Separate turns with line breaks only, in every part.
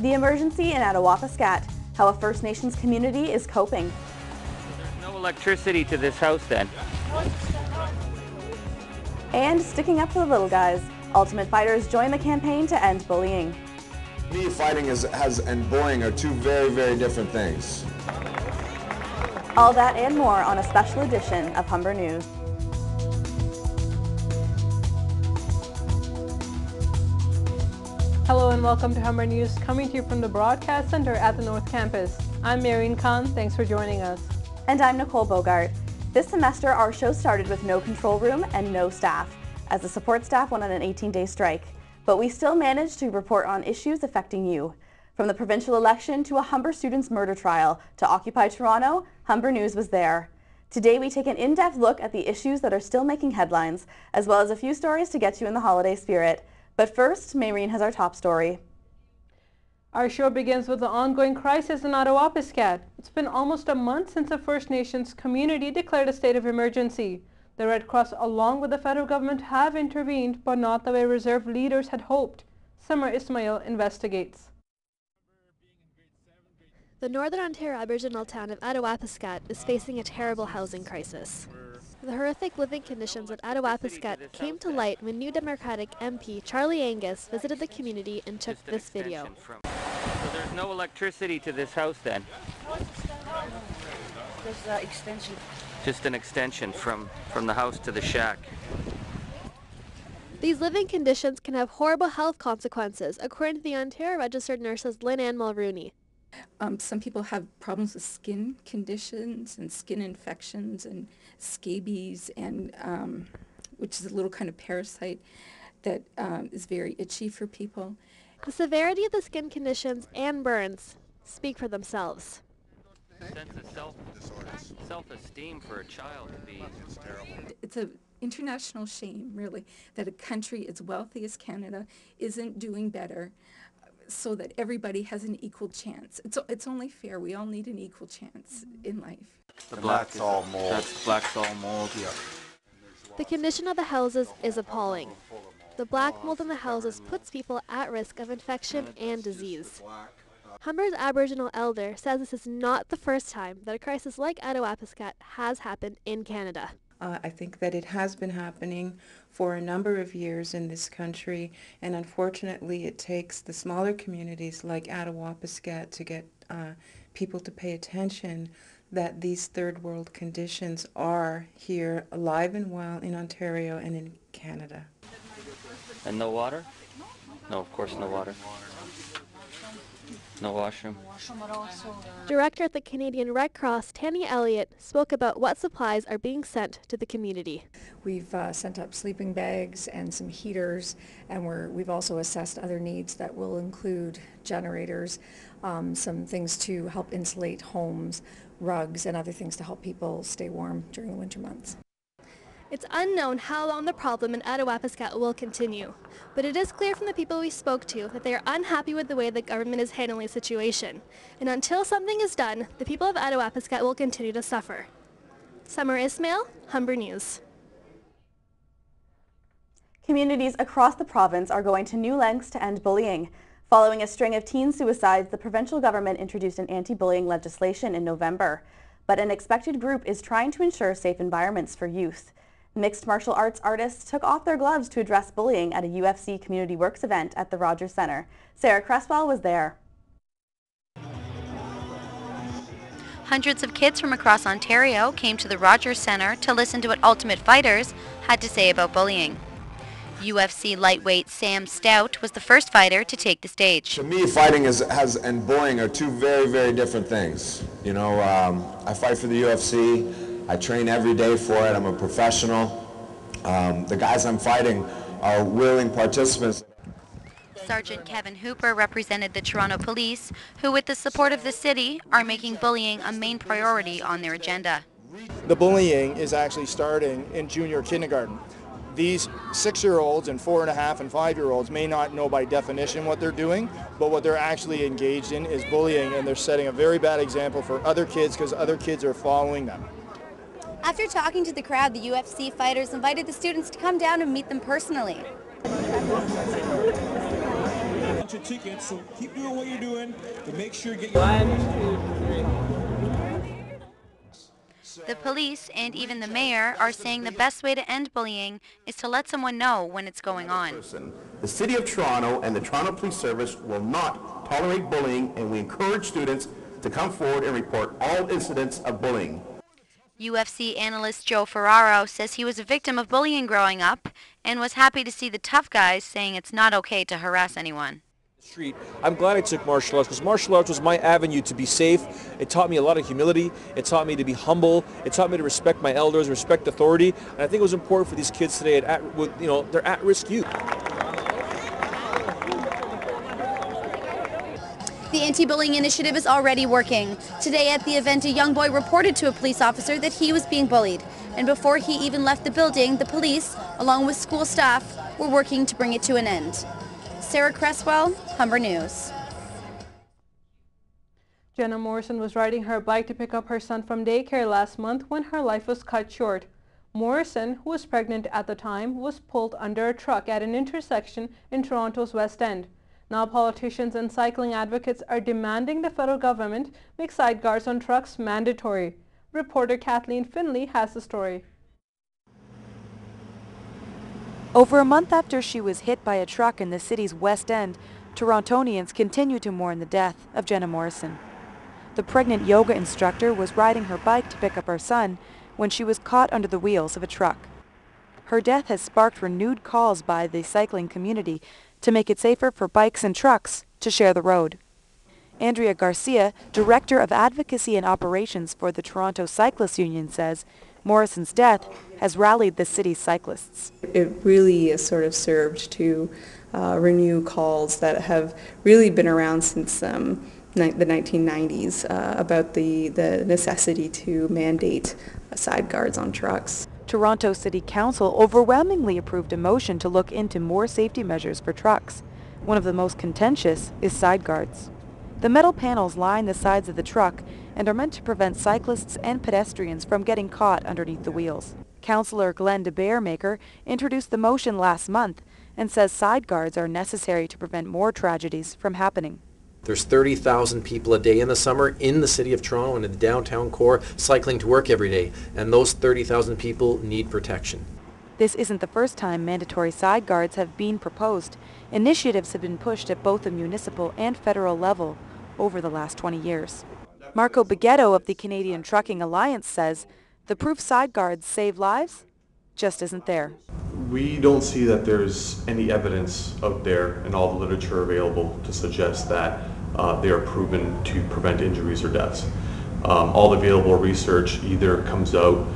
The emergency in Attawapiskat, how a First Nations community is coping.
There's no electricity to this house then.
And sticking up for the little guys, Ultimate Fighters join the campaign to end bullying.
To me, fighting and bullying are two very, very different things.
All that and more on a special edition of Humber News.
Hello and welcome to Humber News, coming to you from the Broadcast Center at the North Campus. I'm Mehreen. Thanks for joining us.
And I'm Nicole Bogart. This semester, our show started with no control room and no staff, as the support staff went on an 18-day strike. But we still managed to report on issues affecting you. From the provincial election to a Humber student's murder trial to Occupy Toronto, Humber News was there. Today we take an in-depth look at the issues that are still making headlines, as well as a few stories to get you in the holiday spirit. But first, Mehreen has our top story.
Our show begins with the ongoing crisis in Attawapiskat. It's been almost a month since the First Nations community declared a state of emergency. The Red Cross, along with the federal government, have intervened, but not the way reserve leaders had hoped. Summer Ismail investigates.
The Northern Ontario Aboriginal town of Attawapiskat is facing a terrible housing crisis. The horrific living conditions at Attawapiskat came to light when New Democratic MP Charlie Angus visited the community and took this video.
So there's no electricity to this house then?
There's an extension.
Just an extension from the house to the shack.
These living conditions can have horrible health consequences, according to the Ontario Registered Nurses Lynn-Ann Mulrooney.
Some people have problems with skin conditions and skin infections and scabies, and which is a little kind of parasite that is very itchy for people.
The severity of the skin conditions and burns speak for themselves.
Sense of self-esteem for a child to be terrible.
It's an international shame, really, that a country as wealthy as Canada isn't doing better, so that everybody has an equal chance. It's only fair. We all need an equal chance in life.
The black's all mold. That's black's all mold. Yeah.
The condition of the houses is appalling. The black mold in the houses puts people at risk of infection and disease. Humber's Aboriginal elder says this is not the first time that a crisis like Attawapiskat has happened in Canada.
I think that it has been happening for a number of years in this country, and unfortunately it takes the smaller communities like Attawapiskat to get people to pay attention that these third world conditions are here alive and well in Ontario and in Canada.
And no water? No, of course no water. No washroom.
Director at the Canadian Red Cross, Tanya Elliott, spoke about what supplies are being sent to the community.
We've sent up sleeping bags and some heaters, and we've also assessed other needs that will include generators, some things to help insulate homes, rugs, and other things to help people stay warm during the winter months.
It's unknown how long the problem in Attawapiskat will continue, but it is clear from the people we spoke to that they are unhappy with the way the government is handling the situation. And until something is done, the people of Attawapiskat will continue to suffer. Summer Ismail, Humber News.
Communities across the province are going to new lengths to end bullying. Following a string of teen suicides, the provincial government introduced an anti-bullying legislation in November. But an expected group is trying to ensure safe environments for youth. Mixed martial arts artists took off their gloves to address bullying at a UFC Community Works event at the Rogers Centre. Sarah Cresswell was there.
Hundreds of kids from across Ontario came to the Rogers Centre to listen to what Ultimate Fighters had to say about bullying. UFC lightweight Sam Stout was the first fighter to take the stage.
To me, fighting and bullying are two very, very different things. You know, I fight for the UFC. I train every day for it. I'm a professional. The guys I'm fighting are willing participants.
Sergeant Kevin Hooper represented the Toronto Police, who with the support of the city are making bullying a main priority on their agenda.
The bullying is actually starting in junior kindergarten. These 6-year-olds and 4.5 and 5-year-olds may not know by definition what they're doing, but what they're actually engaged in is bullying, and they're setting a very bad example for other kids because other kids are following them.
After talking to the crowd, the UFC fighters invited the students to come down and meet them personally.
I want you tickets, so keep doing what you're doing, but make sure you get your...
1, 2, 3.
The police and even the mayor are saying the best way to end bullying is to let someone know when it's going on.
The City of Toronto and the Toronto Police Service will not tolerate bullying, and we encourage students to come forward and report all incidents of bullying.
UFC analyst Joe Ferraro says he was a victim of bullying growing up and was happy to see the tough guys saying it's not okay to harass anyone.
I'm glad I took martial arts because martial arts was my avenue to be safe. It taught me a lot of humility. It taught me to be humble. It taught me to respect my elders, respect authority. And I think it was important for these kids today. They're at-risk youth.
The anti-bullying initiative is already working. Today at the event, a young boy reported to a police officer that he was being bullied. And before he even left the building, the police, along with school staff, were working to bring it to an end. Sarah Cresswell, Humber News.
Jenna Morrison was riding her bike to pick up her son from daycare last month when her life was cut short. Morrison, who was pregnant at the time, was pulled under a truck at an intersection in Toronto's West End. Now politicians and cycling advocates are demanding the federal government make sideguards on trucks mandatory. Reporter Kathleen Finley has the story.
Over a month after she was hit by a truck in the city's West End, Torontonians continue to mourn the death of Jenna Morrison. The pregnant yoga instructor was riding her bike to pick up her son when she was caught under the wheels of a truck. Her death has sparked renewed calls by the cycling community to make it safer for bikes and trucks to share the road. Andrea Garcia, Director of Advocacy and Operations for the Toronto Cyclists Union, says Morrison's death has rallied the city's cyclists.
It really is sort of served to renew calls that have really been around since the 1990s about the necessity to mandate side guards on trucks.
Toronto City Council overwhelmingly approved a motion to look into more safety measures for trucks. One of the most contentious is side guards. The metal panels line the sides of the truck and are meant to prevent cyclists and pedestrians from getting caught underneath the wheels. Councillor Glenn DeBearmaker introduced the motion last month and says side guards are necessary to prevent more tragedies from happening.
There's 30,000 people a day in the summer in the city of Toronto and in the downtown core cycling to work every day, and those 30,000 people need protection.
This isn't the first time mandatory side guards have been proposed. Initiatives have been pushed at both the municipal and federal level over the last 20 years. Marco Baguetto of the Canadian Trucking Alliance says the proof side guards save lives just isn't there.
We don't see that there's any evidence out there in all the literature available to suggest that they are proven to prevent injuries or deaths. All available research either comes out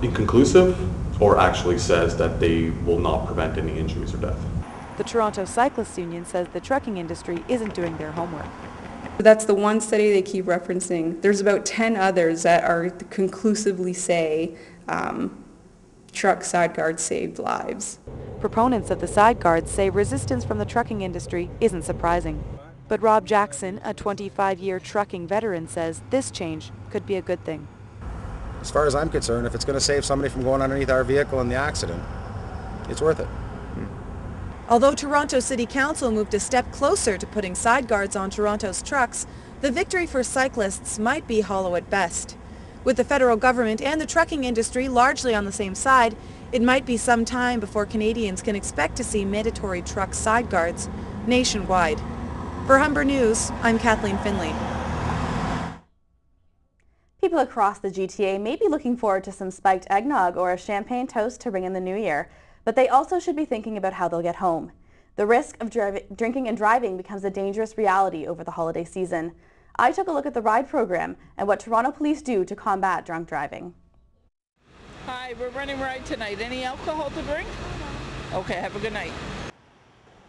inconclusive or actually says that they will not prevent any injuries or death.
The Toronto Cyclists Union says the trucking industry isn't doing their homework.
That's the one study they keep referencing. There's about 10 others that are conclusively say truck side guards saved lives.
Proponents of the side guards say resistance from the trucking industry isn't surprising. But Rob Jackson, a 25-year trucking veteran, says this change could be a good thing.
As far as I'm concerned, if it's going to save somebody from going underneath our vehicle in the accident, it's worth it.
Although Toronto City Council moved a step closer to putting side guards on Toronto's trucks, the victory for cyclists might be hollow at best. With the federal government and the trucking industry largely on the same side, it might be some time before Canadians can expect to see mandatory truck side guards nationwide. For Humber News, I'm Kathleen Finley.
People across the GTA may be looking forward to some spiked eggnog or a champagne toast to bring in the new year, but they also should be thinking about how they'll get home. The risk of drinking and driving becomes a dangerous reality over the holiday season. I took a look at the ride program and what Toronto police do to combat drunk driving.
Hi, we're running ride tonight. Any alcohol to drink? Okay, have a good night.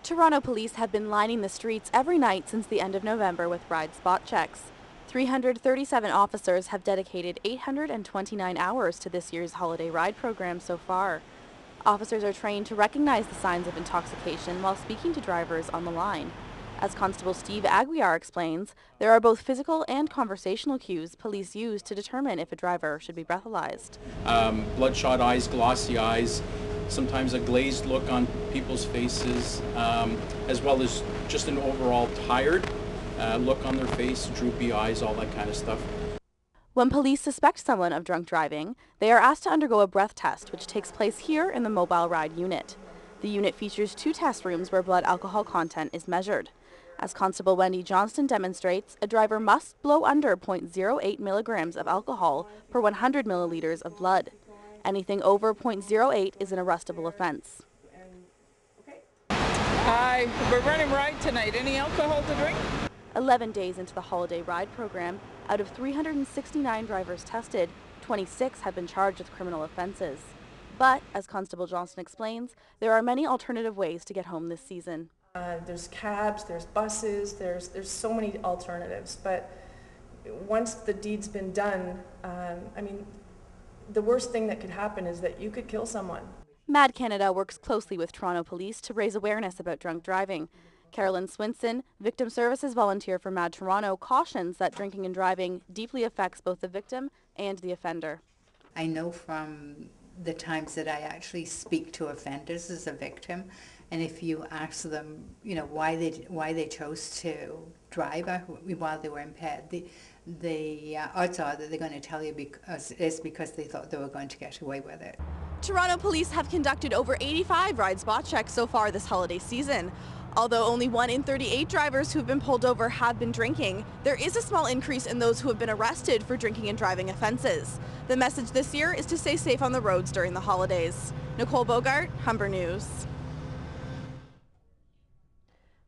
Toronto police have been lining the streets every night since the end of November with ride spot checks. 337 officers have dedicated 829 hours to this year's holiday ride program so far. Officers are trained to recognize the signs of intoxication while speaking to drivers on the line. As Constable Steve Aguiar explains, there are both physical and conversational cues police use to determine if a driver should be breathalyzed.
Bloodshot eyes, glossy eyes, sometimes a glazed look on people's faces, as well as just an overall tired look on their face, droopy eyes, all that kind of stuff.
When police suspect someone of drunk driving, they are asked to undergo a breath test, which takes place here in the mobile ride unit. The unit features 2 test rooms where blood alcohol content is measured. As Constable Wendy Johnston demonstrates, a driver must blow under 0.08 milligrams of alcohol per 100 milliliters of blood. Anything over 0.08 is an arrestable offense.
Hi, we're running ride tonight. Any alcohol to drink?
11 days into the holiday ride program, out of 369 drivers tested, 26 have been charged with criminal offenses. But, as Constable Johnston explains, there are many alternative ways to get home this season.
There's cabs, there's buses, there's so many alternatives. But once the deed's been done, I mean, the worst thing that could happen is that you could kill someone.
MAD Canada works closely with Toronto Police to raise awareness about drunk driving. Carolyn Swinson, Victim Services volunteer for MAD Toronto, cautions that drinking and driving deeply affects both the victim and the offender.
I know from the times that I actually speak to offenders as a victim, and if you ask them, you know, why they chose to drive while they were impaired, the odds are that they're going to tell you because they thought they were going to get away with it.
Toronto Police have conducted over 85 ride spot checks so far this holiday season. Although only 1 in 38 drivers who have been pulled over have been drinking, there is a small increase in those who have been arrested for drinking and driving offenses. The message this year is to stay safe on the roads during the holidays. Nicole Bogart, Humber News.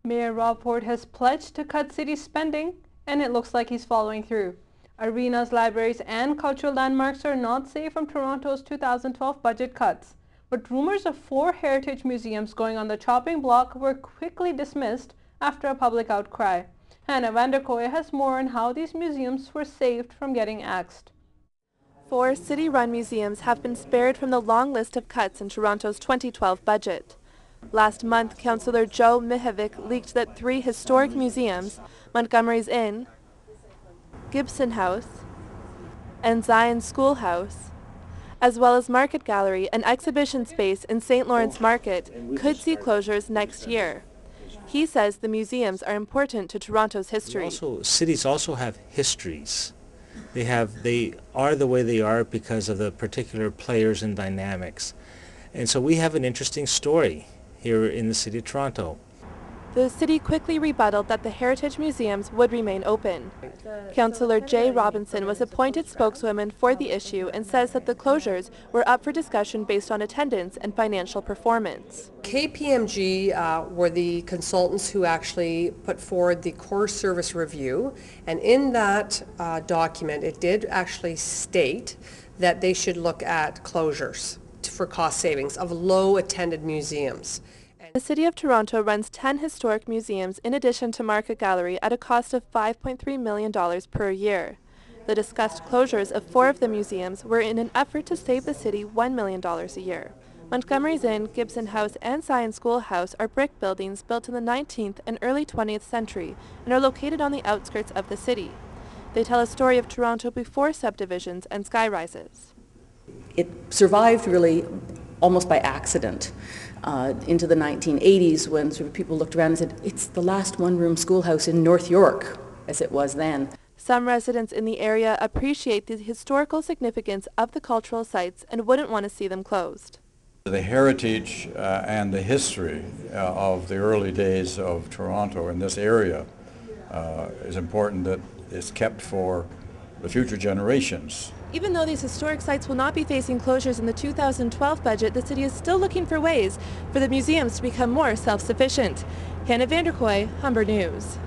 Mayor Rob Ford has pledged to cut city spending, and it looks like he's following through. Arenas, libraries, and cultural landmarks are not safe from Toronto's 2012 budget cuts. But rumors of 4 heritage museums going on the chopping block were quickly dismissed after a public outcry. Hannah Vanderkoy has more on how these museums were saved from getting axed.
4 city-run museums have been spared from the long list of cuts in Toronto's 2012 budget. Last month, Councillor Joe Mihevic leaked that 3 historic museums, Montgomery's Inn, Gibson House, and Zion Schoolhouse, as well as Market Gallery, an exhibition space in St. Lawrence Market, could see closures next year. He says the museums are important to Toronto's history.
Cities also have histories. They are the way they are because of the particular players and dynamics. And so we have an interesting story here in the city of Toronto.
The city quickly rebutted that the heritage museums would remain open. Councillor Jay Robinson was appointed spokeswoman for the issue and says that the closures were up for discussion based on attendance and financial performance.
KPMG were the consultants who actually put forward the core service review, and in that document it did actually state that they should look at closures for cost savings of low attended museums.
The City of Toronto runs 10 historic museums in addition to Market Gallery at a cost of $5.3 million per year. The discussed closures of 4 of the museums were in an effort to save the city $1 million a year. Montgomery's Inn, Gibson House, and Zion Schoolhouse are brick buildings built in the 19th and early 20th century and are located on the outskirts of the city. They tell a story of Toronto before subdivisions and skyrises.
It survived really almost by accident. Into the 1980s when sort of people looked around and said, it's the last one-room schoolhouse in North York, as it was then.
Some residents in the area appreciate the historical significance of the cultural sites and wouldn't want to see them closed.
The heritage and the history of the early days of Toronto in this area is important that it's kept for the future generations.
Even though these historic sites will not be facing closures in the 2012 budget, the city is still looking for ways for the museums to become more self-sufficient. Hannah Vanderkoy, Humber News.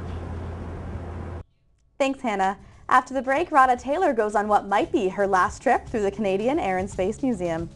Thanks, Hannah. After the break, Rada Taylor goes on what might be her last trip through the Canadian Air and Space Museum.